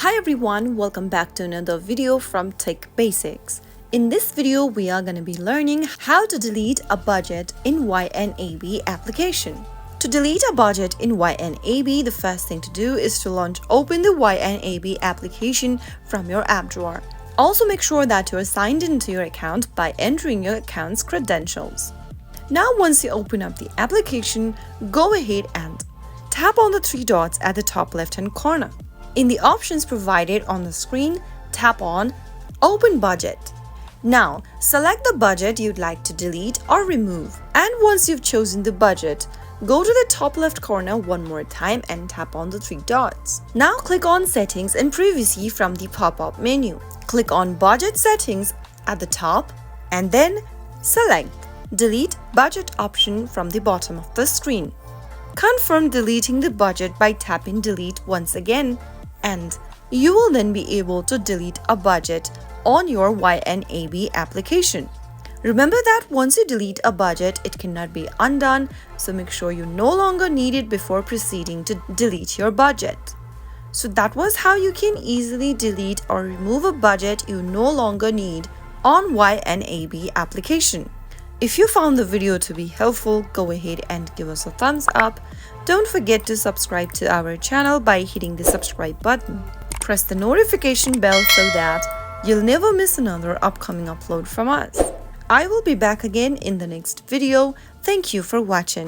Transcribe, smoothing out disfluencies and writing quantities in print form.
Hi everyone, welcome back to another video from Tech Basics. In this video, we are going to be learning how to delete a budget in YNAB application. To delete a budget in YNAB, the first thing to do is to open the YNAB application from your app drawer. Also make sure that you are signed into your account by entering your account's credentials. Now once you open up the application, go ahead and tap on the three dots at the top left-hand corner. In the options provided on the screen, tap on Open Budget. Now, select the budget you'd like to delete or remove. And once you've chosen the budget, go to the top left corner one more time and tap on the three dots. Now click on Settings and Privacy from the pop-up menu. Click on Budget Settings at the top and then select Delete Budget option from the bottom of the screen. Confirm deleting the budget by tapping Delete once again, and you will then be able to delete a budget on your YNAB application. Remember that once you delete a budget, it cannot be undone, so make sure you no longer need it before proceeding to delete your budget. So that was how you can easily delete or remove a budget you no longer need on YNAB application. If you found the video to be helpful, go ahead and give us a thumbs up. Don't forget to subscribe to our channel by hitting the subscribe button. Press the notification bell so that you'll never miss another upcoming upload from us. I will be back again in the next video. Thank you for watching.